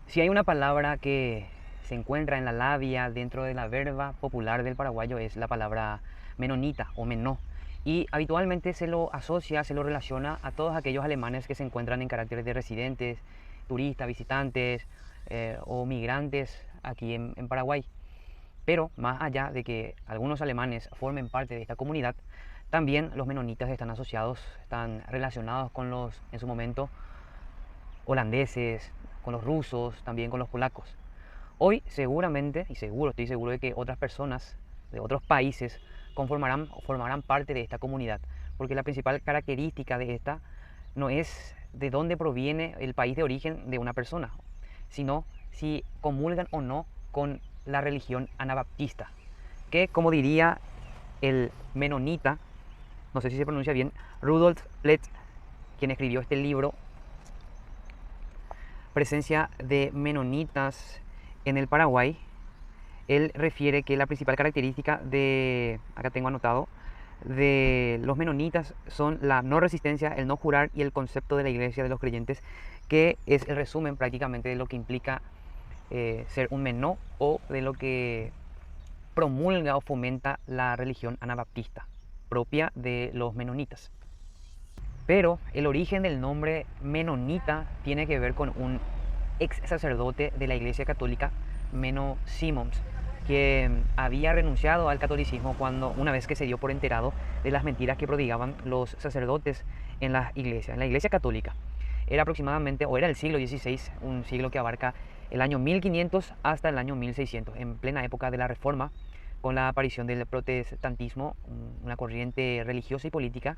Si hay una palabra que se encuentra en la labia dentro de la verba popular del paraguayo es la palabra menonita o menó. Y habitualmente se lo asocia, se lo relaciona a todos aquellos alemanes que se encuentran en carácter de residentes, turistas, visitantes o migrantes aquí en Paraguay. Pero más allá de que algunos alemanes formen parte de esta comunidad, también los menonitas están asociados, están relacionados con los, en su momento, holandeses, con los rusos, también con los polacos. Hoy seguramente, y seguro, estoy seguro de que otras personas de otros países conformarán o formarán parte de esta comunidad, porque la principal característica de esta no es de dónde proviene el país de origen de una persona, sino si comulgan o no con la religión anabaptista, que como diría el menonita, no sé si se pronuncia bien, Rudolf Pletz, quien escribió este libro, Presencia de menonitas en el Paraguay, él refiere que la principal característica de, acá tengo anotado, de los menonitas son la no resistencia, el no jurar y el concepto de la iglesia de los creyentes, que es el resumen prácticamente de lo que implica ser un menó o de lo que promulga o fomenta la religión anabaptista propia de los menonitas. Pero el origen del nombre menonita tiene que ver con un ex sacerdote de la Iglesia Católica, Menno Simons, que había renunciado al catolicismo cuando una vez que se dio por enterado de las mentiras que prodigaban los sacerdotes en la iglesia católica. Era aproximadamente, o era el siglo XVI, un siglo que abarca el año 1500 hasta el año 1600, en plena época de la Reforma, con la aparición del protestantismo, una corriente religiosa y política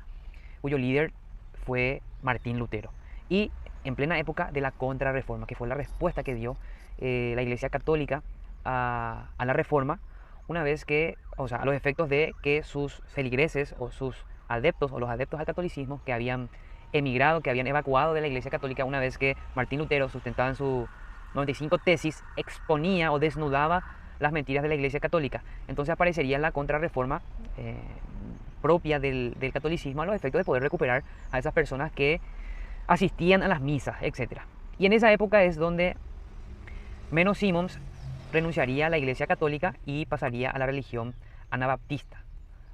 cuyo líder fue Martín Lutero. Y en plena época de la Contrarreforma, que fue la respuesta que dio la Iglesia Católica a la Reforma, una vez que, o sea, a los efectos de que sus feligreses o sus adeptos o los adeptos al catolicismo que habían emigrado, que habían evacuado de la Iglesia Católica una vez que Martín Lutero, sustentado en su 95 tesis, exponía o desnudaba las mentiras de la Iglesia Católica. Entonces aparecería la Contrarreforma propia del catolicismo a los efectos de poder recuperar a esas personas que asistían a las misas, etc. Y en esa época es donde Menno Simons renunciaría a la Iglesia Católica y pasaría a la religión anabaptista,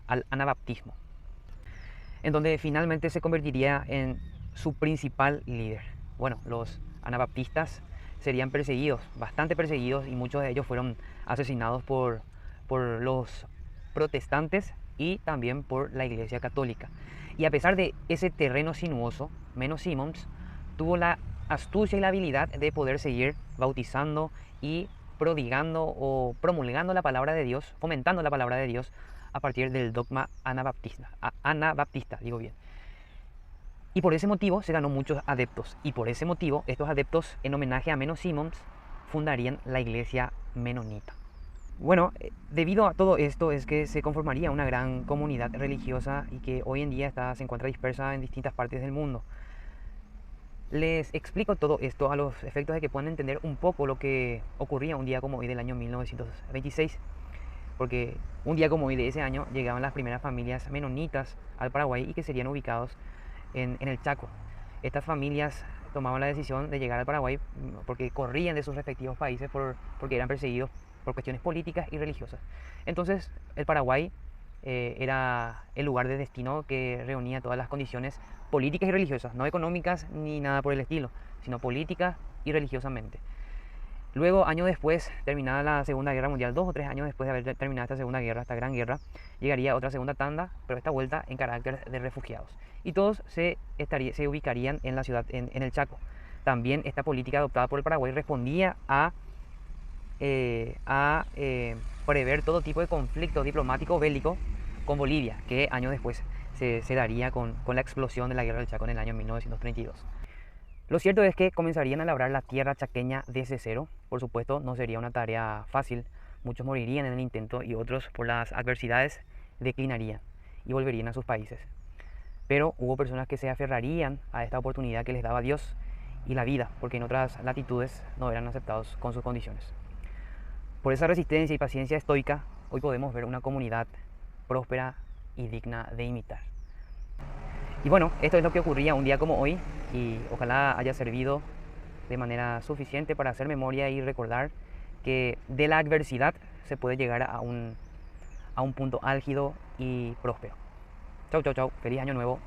al anabaptismo, en donde finalmente se convertiría en su principal líder. Bueno, los anabaptistas serían perseguidos, bastante perseguidos, y muchos de ellos fueron asesinados por los protestantes y también por la Iglesia Católica. Y a pesar de ese terreno sinuoso, Menno Simons tuvo la astucia y la habilidad de poder seguir bautizando y prodigando o promulgando la palabra de Dios, fomentando la palabra de Dios a partir del dogma anabaptista, digo bien. Y por ese motivo se ganó muchos adeptos. Y por ese motivo estos adeptos, en homenaje a Menno Simons, fundarían la iglesia menonita. Bueno, debido a todo esto es que se conformaría una gran comunidad religiosa y que hoy en día se encuentra dispersa en distintas partes del mundo. Les explico todo esto a los efectos de que puedan entender un poco lo que ocurría un día como hoy del año 1926, porque un día como hoy de ese año llegaban las primeras familias menonitas al Paraguay y que serían ubicados en el Chaco. Estas familias tomaban la decisión de llegar al Paraguay porque corrían de sus respectivos países porque eran perseguidos por cuestiones políticas y religiosas. Entonces el Paraguay era el lugar de destino que reunía todas las condiciones políticas y religiosas, no económicas ni nada por el estilo, sino políticas y religiosamente. Luego, años después, terminada la Segunda Guerra Mundial, 2 o 3 años después de haber terminado esta Segunda Guerra, esta gran guerra, llegaría otra segunda tanda, pero esta vuelta en carácter de refugiados. Y todos se ubicarían en la ciudad, en el Chaco. También esta política adoptada por el Paraguay respondía a prever todo tipo de conflicto diplomático bélico con Bolivia, que años después se daría con la explosión de la Guerra del Chaco en el año 1932. Lo cierto es que comenzarían a labrar la tierra chaqueña desde cero. Por supuesto, no sería una tarea fácil. Muchos morirían en el intento y otros, por las adversidades, declinarían y volverían a sus países. Pero hubo personas que se aferrarían a esta oportunidad que les daba Dios y la vida, porque en otras latitudes no eran aceptados con sus condiciones. Por esa resistencia y paciencia estoica, hoy podemos ver una comunidad próspera y digna de imitar. Y bueno, esto es lo que ocurría un día como hoy y ojalá haya servido de manera suficiente para hacer memoria y recordar que de la adversidad se puede llegar a un punto álgido y próspero. Chau, chau, chau. Feliz año nuevo.